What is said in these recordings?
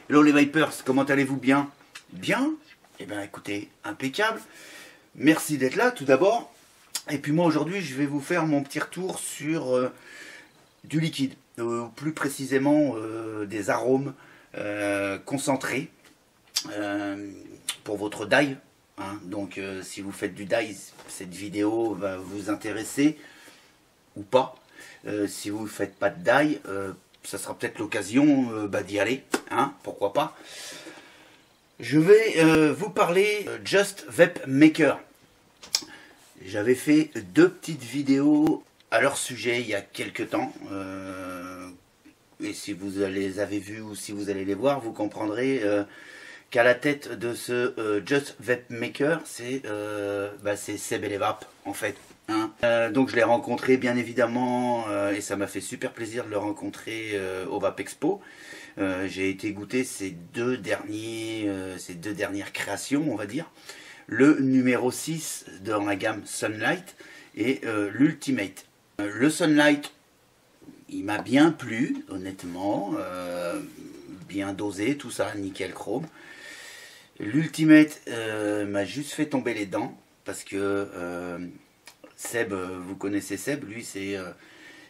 Hello les Vipers, comment allez-vous? Bien? Bien? Eh bien écoutez, impeccable. Merci d'être là tout d'abord. Et puis moi aujourd'hui je vais vous faire mon petit retour sur du liquide. Plus précisément des arômes concentrés pour votre dye. Hein. Donc si vous faites du dye, cette vidéo va vous intéresser ou pas. Si vous ne faites pas de dye, ça sera peut-être l'occasion d'y aller, hein, pourquoi pas. Je vais vous parler Just Vape Maker. J'avais fait 2 petites vidéos à leur sujet il y a quelques temps. Et si vous les avez vues ou si vous allez les voir, vous comprendrez qu'à la tête de ce Just Vape Maker, c'est Seb Elevape en fait. Hein. Donc je l'ai rencontré bien évidemment et ça m'a fait super plaisir de le rencontrer au Vape Expo. J'ai été goûter ces deux dernières créations, on va dire. Le numéro 6 dans la gamme Sunlight et l'Ultimate. Le Sunlight, il m'a bien plu, honnêtement. Bien dosé, tout ça, nickel chrome. L'Ultimate m'a juste fait tomber les dents parce que Seb, vous connaissez Seb, lui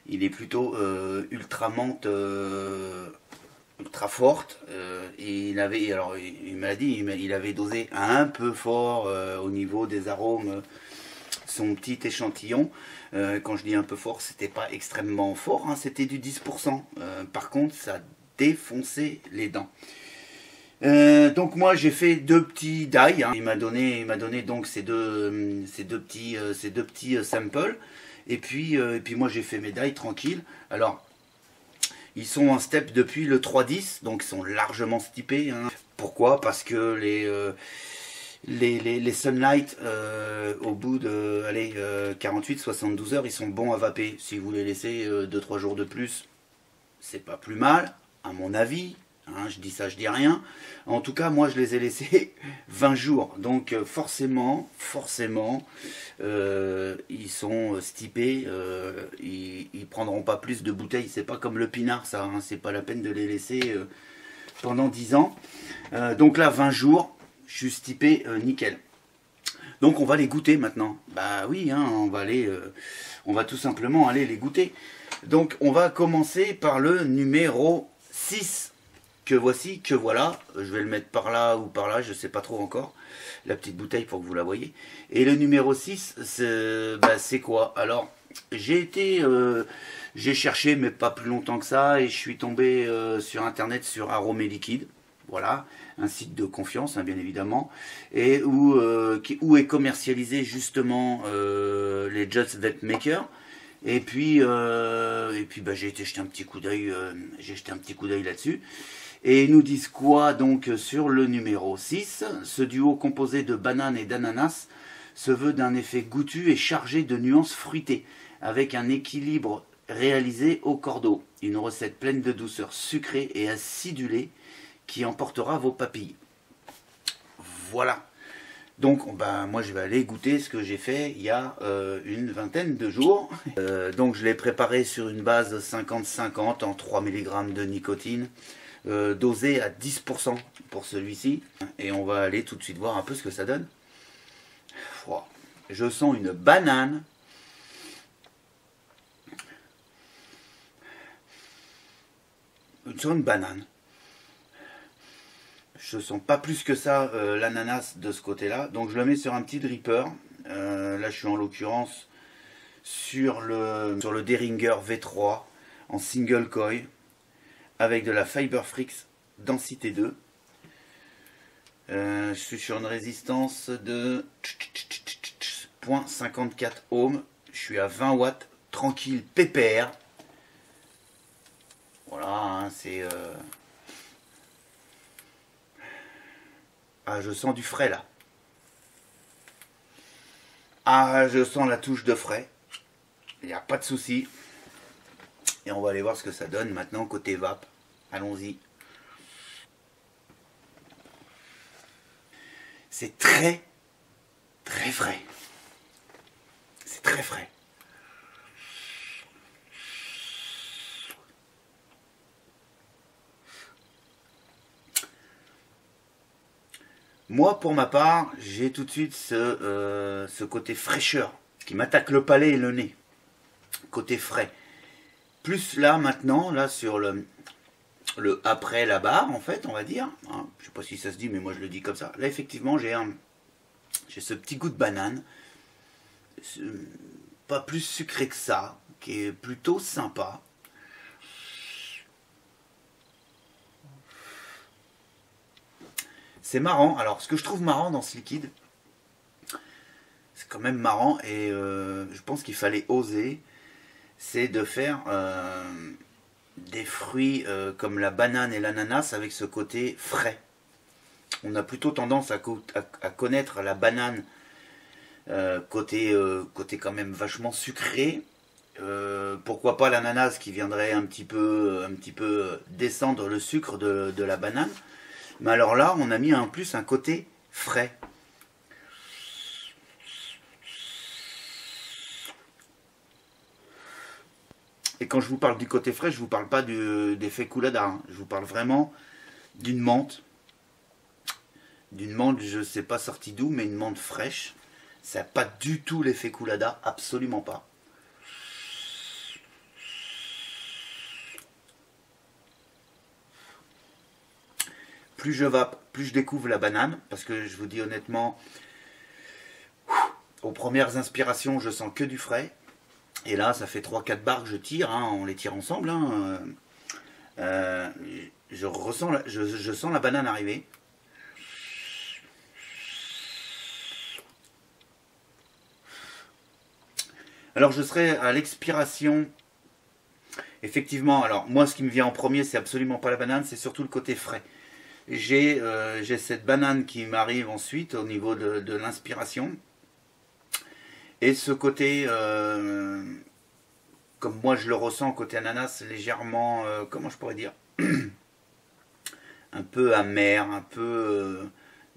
il est plutôt ultra menthe, ultra forte. Et il m'a dit, il avait dosé un peu fort au niveau des arômes, son petit échantillon. Quand je dis un peu fort, c'était pas extrêmement fort, hein, c'était du 10%. Par contre, ça défonçait les dents. Donc moi j'ai fait 2 petits dye, hein. Il m'a donné donc ces deux petits samples et puis moi j'ai fait mes dye tranquille. Alors ils sont en step depuis le 3.10, donc ils sont largement stipés, hein. Pourquoi? Parce que les Sunlight au bout de 48-72 heures ils sont bons à vaper. Si vous les laissez 2-3 jours de plus, c'est pas plus mal à mon avis. Hein, je dis ça, je dis rien. En tout cas, moi, je les ai laissés 20 jours. Donc, forcément, ils sont stipés. Ils prendront pas plus de bouteilles. C'est pas comme le pinard, ça. Hein, c'est pas la peine de les laisser pendant 10 ans. Donc là, 20 jours, je suis stipé nickel. Donc, on va les goûter maintenant. Bah oui, hein, on va tout simplement aller les goûter. Donc, on va commencer par le numéro 6. Que voici, que voilà, je vais le mettre par là ou par là, je ne sais pas trop encore, la petite bouteille pour que vous la voyez. Et le numéro 6, c'est quoi? Alors, j'ai cherché, mais pas plus longtemps que ça, et je suis tombé sur internet sur Aromé Liquide, voilà, un site de confiance, hein, bien évidemment, et où est commercialisé justement les Just Vape Maker. Et puis j'ai été jeter un petit coup d'œil, là-dessus. Et ils nous disent quoi donc sur le numéro 6? Ce duo composé de banane et d'ananas se veut d'un effet goûtu et chargé de nuances fruitées, avec un équilibre réalisé au cordeau. Une recette pleine de douceur sucrée et acidulée qui emportera vos papilles. Voilà. Donc moi je vais aller goûter ce que j'ai fait il y a une vingtaine de jours. Donc je l'ai préparé sur une base 50-50 en 3 mg de nicotine. Dosé à 10% pour celui-ci. Et on va aller tout de suite voir un peu ce que ça donne. Je sens une banane. Une banane. Je sens pas plus que ça l'ananas de ce côté-là. Donc je le mets sur un petit dripper. Là je suis en l'occurrence sur le Deringer V3 en single coil, avec de la Fiber Frix densité 2. Je suis sur une résistance de 0.54 ohms. Je suis à 20 watts, tranquille, pépère. Voilà, hein, c'est... Ah, je sens du frais là. Ah, je sens la touche de frais. Il n'y a pas de souci. Et on va aller voir ce que ça donne maintenant côté vape. Allons-y. C'est très, très frais. C'est très frais. Moi, pour ma part, j'ai tout de suite ce côté fraîcheur qui m'attaque le palais et le nez. Côté frais. Plus là, maintenant, là, sur le après la barre, en fait, on va dire. Hein, je sais pas si ça se dit, mais moi je le dis comme ça. Là, effectivement, j'ai ce petit goût de banane. Pas plus sucré que ça, qui est plutôt sympa. C'est marrant. Alors, ce que je trouve marrant dans ce liquide, c'est quand même marrant, et je pense qu'il fallait oser, c'est de faire des fruits comme la banane et l'ananas avec ce côté frais. On a plutôt tendance à connaître la banane côté quand même vachement sucré. Pourquoi pas l'ananas qui viendrait un petit peu descendre le sucre de la banane. Mais alors là, on a mis en plus un côté frais. Et quand je vous parle du côté frais, je ne vous parle pas d'effet Coulada. Hein. Je vous parle vraiment d'une menthe. D'une menthe, je ne sais pas sortie d'où, mais une menthe fraîche. Ça n'a pas du tout l'effet Coulada, absolument pas. Plus je découvre la banane, parce que je vous dis honnêtement, aux premières inspirations, je sens que du frais. Et là, ça fait 3-4 barres que je tire, hein, on les tire ensemble. Hein. Je sens la banane arriver. Alors je serai à l'expiration. Effectivement, alors moi ce qui me vient en premier, c'est absolument pas la banane, c'est surtout le côté frais. J'ai cette banane qui m'arrive ensuite au niveau de l'inspiration. Et ce côté, comme moi je le ressens, côté ananas, légèrement, comment je pourrais dire, un peu amer,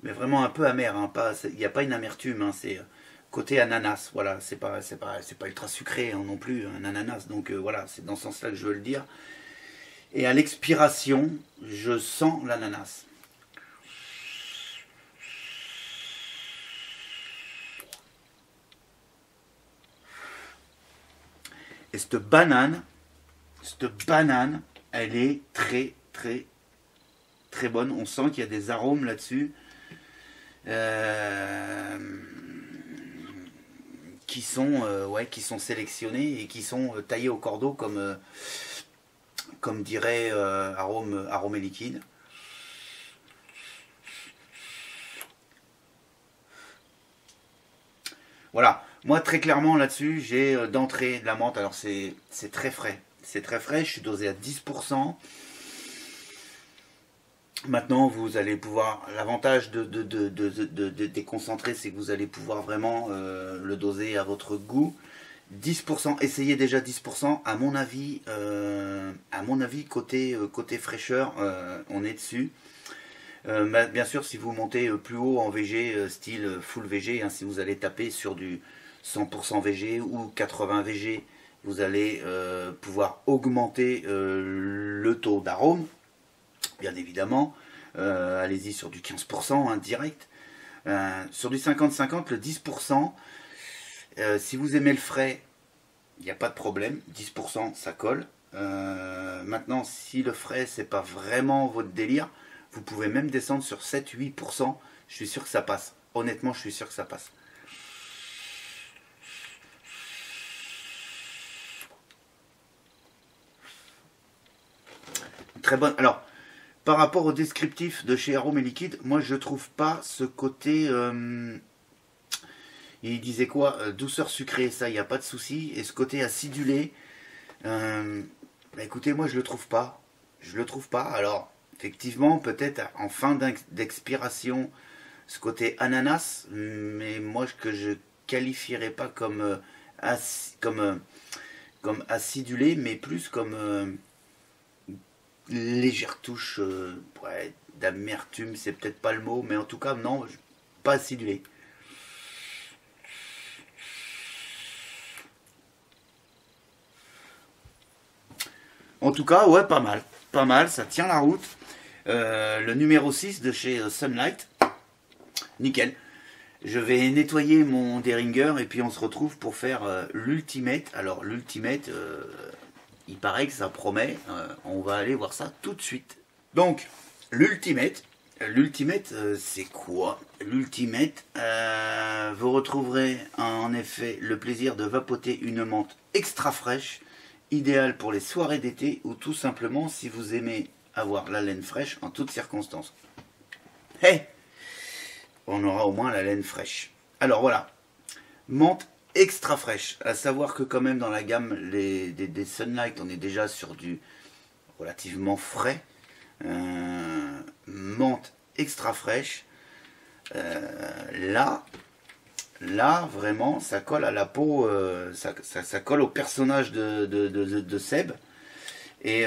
mais vraiment un peu amer. Hein, il n'y a pas une amertume, hein, c'est côté ananas. Voilà, c'est pas ultra sucré hein, non plus, un ananas. Donc voilà, c'est dans ce sens-là que je veux le dire. Et à l'expiration, je sens l'ananas. Et cette banane, elle est très bonne. On sent qu'il y a des arômes là-dessus qui sont sélectionnés et qui sont taillés au cordeau comme dirait arôme et liquide. Voilà, moi très clairement là-dessus, j'ai d'entrée de la menthe. Alors c'est très frais. C'est très frais, je suis dosé à 10%. Maintenant, vous allez pouvoir... L'avantage de déconcentrer, c'est que vous allez pouvoir vraiment le doser à votre goût. 10%, essayez déjà 10%. À mon avis, côté fraîcheur, on est dessus. Bien sûr, si vous montez plus haut en VG, style full VG, hein, si vous allez taper sur du 100% VG ou 80 VG, vous allez pouvoir augmenter le taux d'arôme, bien évidemment. Allez-y sur du 15%, hein, direct. Sur du 50-50, le 10%, si vous aimez le frais, il n'y a pas de problème, 10% ça colle. Maintenant, si le frais, c'est pas vraiment votre délire, vous pouvez même descendre sur 7-8%. Je suis sûr que ça passe. Honnêtement, je suis sûr que ça passe. Très bonne. Alors, par rapport au descriptif de chez Arôme et Liquide, moi je trouve pas ce côté... il disait quoi, douceur sucrée, ça, il n'y a pas de souci. Et ce côté acidulé, bah écoutez, moi je le trouve pas. Je le trouve pas. Alors, effectivement, peut-être en fin d'expiration, ce côté ananas, mais moi que je qualifierais pas comme acidulé, mais plus comme légère touche ouais, d'amertume, c'est peut-être pas le mot, mais en tout cas, non, pas acidulé. En tout cas, ouais, pas mal. Pas mal, ça tient la route. Le numéro 6 de chez Sunlight. nickel. Je vais nettoyer mon Derringer et puis on se retrouve pour faire l'Ultimate. Alors l'Ultimate, il paraît que ça promet. On va aller voir ça tout de suite. Donc l'Ultimate, c'est quoi? L'Ultimate, vous retrouverez en effet le plaisir de vapoter une menthe extra fraîche, idéale pour les soirées d'été ou tout simplement si vous aimez avoir la laine fraîche en toutes circonstances. Hey, on aura au moins la laine fraîche. Alors voilà, menthe extra fraîche. À savoir que quand même dans la gamme des Sunlight, on est déjà sur du relativement frais. Menthe extra fraîche. Là vraiment, ça colle à la peau, ça colle au personnage de Seb. Et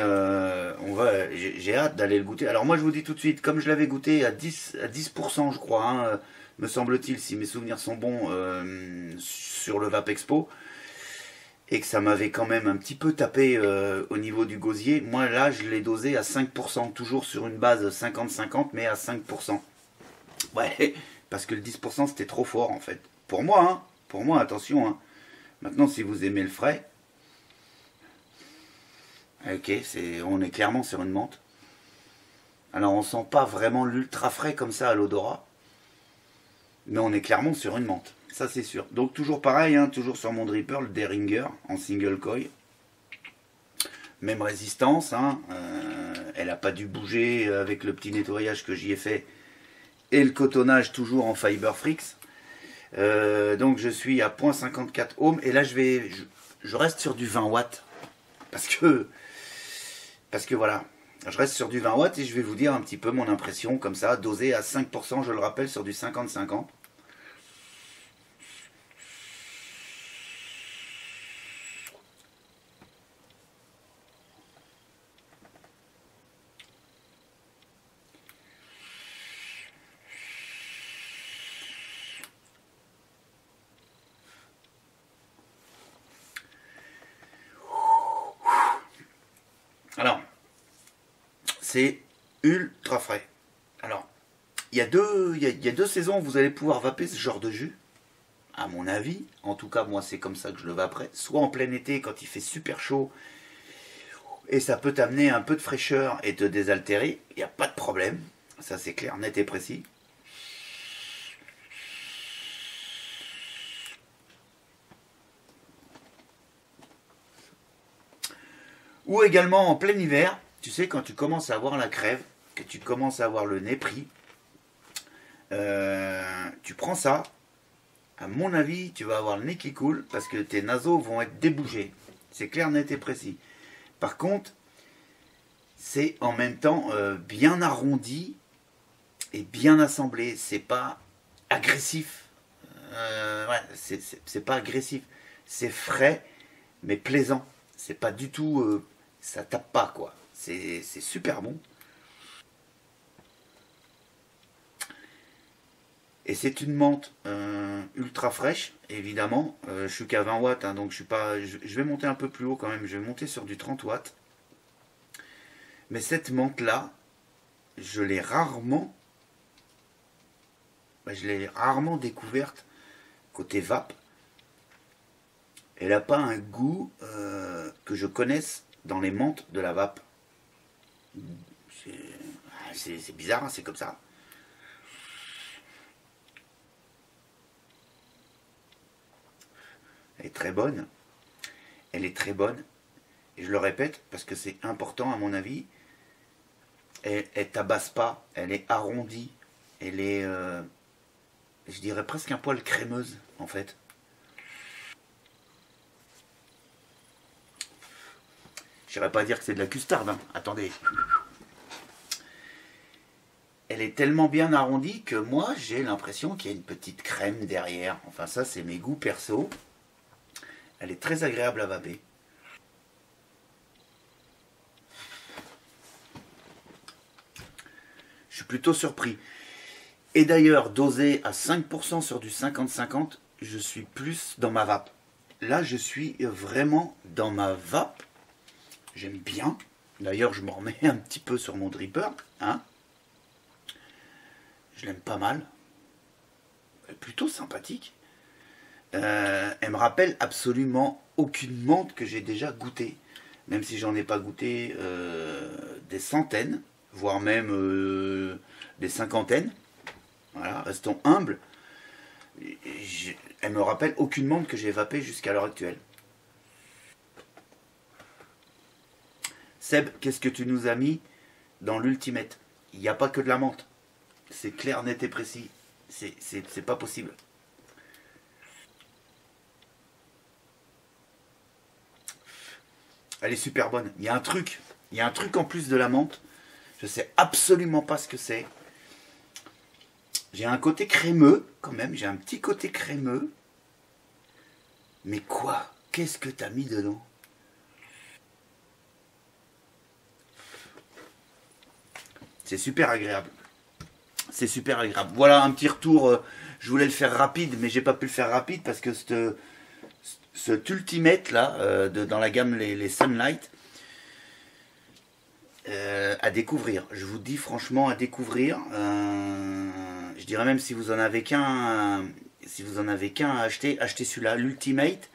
j'ai hâte d'aller le goûter. Alors moi je vous dis tout de suite, comme je l'avais goûté à 10% je crois, hein, me semble-t-il, si mes souvenirs sont bons, sur le Vape Expo, et que ça m'avait quand même un petit peu tapé au niveau du gosier, moi là je l'ai dosé à 5%, toujours sur une base 50-50, mais à 5%. Ouais, parce que le 10% c'était trop fort en fait. Pour moi, attention, hein. Maintenant si vous aimez le frais, ok, on est clairement sur une menthe. Alors on sent pas vraiment l'ultra frais comme ça à l'odorat, mais on est clairement sur une menthe, ça c'est sûr. Donc toujours pareil, hein, toujours sur mon dripper, le Derringer en single coil. Même résistance, hein, elle n'a pas dû bouger avec le petit nettoyage que j'y ai fait. Et le cotonnage toujours en Fiber Frix. Donc je suis à 0.54 ohms. Et là je reste sur du 20 watts. Parce que voilà, je reste sur du 20 watts et je vais vous dire un petit peu mon impression comme ça, dosé à 5%, je le rappelle, sur du 50-50. Alors, c'est ultra frais. Alors, il y a deux saisons où vous allez pouvoir vaper ce genre de jus. À mon avis, en tout cas, moi, c'est comme ça que je le vaperai. Soit en plein été, quand il fait super chaud, et ça peut t'amener un peu de fraîcheur et te désaltérer. Il n'y a pas de problème. Ça, c'est clair, net et précis. Ou également en plein hiver, tu sais, quand tu commences à avoir la crève, que tu commences à avoir le nez pris, tu prends ça, à mon avis, tu vas avoir le nez qui coule parce que tes naseaux vont être débougés. C'est clair, net et précis. Par contre, c'est en même temps bien arrondi et bien assemblé. C'est pas agressif. Ouais, c'est pas agressif. C'est frais, mais plaisant. C'est pas du tout... ça tape pas, quoi. C'est super bon. Et c'est une menthe ultra fraîche, évidemment. Je suis qu'à 20 watts, hein, donc je suis pas. Je vais monter un peu plus haut quand même. Je vais monter sur du 30 watts. Mais cette menthe-là, je l'ai rarement découverte côté vape. Elle n'a pas un goût que je connaisse dans les menthes de la vape. C'est bizarre, hein, c'est comme ça. Elle est très bonne. Elle est très bonne. Et je le répète parce que c'est important à mon avis. Elle tabasse pas. Elle est arrondie. Elle est, je dirais presque un poil crémeuse en fait. Je n'irais pas dire que c'est de la custarde. Hein. Attendez. Elle est tellement bien arrondie que moi j'ai l'impression qu'il y a une petite crème derrière. Enfin ça c'est mes goûts perso. Elle est très agréable à vaper. Je suis plutôt surpris. Et d'ailleurs, dosé à 5% sur du 50-50, je suis plus dans ma vape. Là, je suis vraiment dans ma vape. J'aime bien. D'ailleurs, je m'en remets un petit peu sur mon dripper. Hein, je l'aime pas mal. plutôt sympathique. Elle me rappelle absolument aucune menthe que j'ai déjà goûtée. Même si j'en ai pas goûté des centaines, voire même des cinquantaines. Voilà, restons humbles. Elle me rappelle aucune menthe que j'ai vapé jusqu'à l'heure actuelle. Seb, qu'est-ce que tu nous as mis dans l'Ultimate? Il n'y a pas que de la menthe. C'est clair, net et précis. C'est pas possible. Elle est super bonne. Il y a un truc en plus de la menthe. Je sais absolument pas ce que c'est. J'ai un côté crémeux, quand même. J'ai un petit côté crémeux. Mais quoi? Qu'est-ce que t'as mis dedans? C'est super agréable. C'est super agréable. Voilà un petit retour. Je voulais le faire rapide, mais j'ai pas pu le faire rapide parce que cet Ultimate là, dans la gamme les Sunlight, à découvrir. Je vous dis franchement à découvrir. Je dirais même si vous en avez qu'un, à acheter, achetez celui-là, l'Ultimate,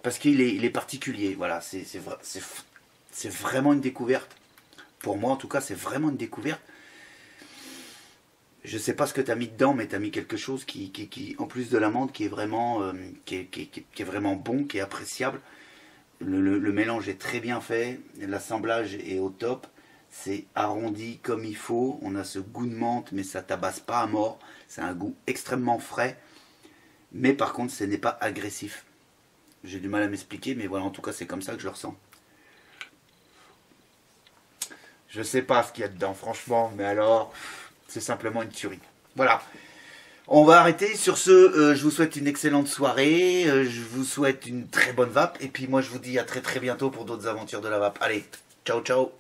parce qu'il est particulier. Voilà, c'est vraiment une découverte. Pour moi en tout cas, c'est vraiment une découverte. Je sais pas ce que tu as mis dedans, mais tu as mis quelque chose qui, en plus de la menthe, qui est vraiment bon, qui est appréciable. Le mélange est très bien fait, l'assemblage est au top, c'est arrondi comme il faut, on a ce goût de menthe, mais ça tabasse pas à mort, c'est un goût extrêmement frais, mais par contre ce n'est pas agressif. J'ai du mal à m'expliquer, mais voilà, en tout cas c'est comme ça que je le ressens. Je sais pas ce qu'il y a dedans, franchement, mais alors... c'est simplement une tuerie. Voilà. On va arrêter. Sur ce, je vous souhaite une excellente soirée. Je vous souhaite une très bonne vape. Et puis moi, je vous dis à très très bientôt pour d'autres aventures de la vape. Allez, ciao ciao.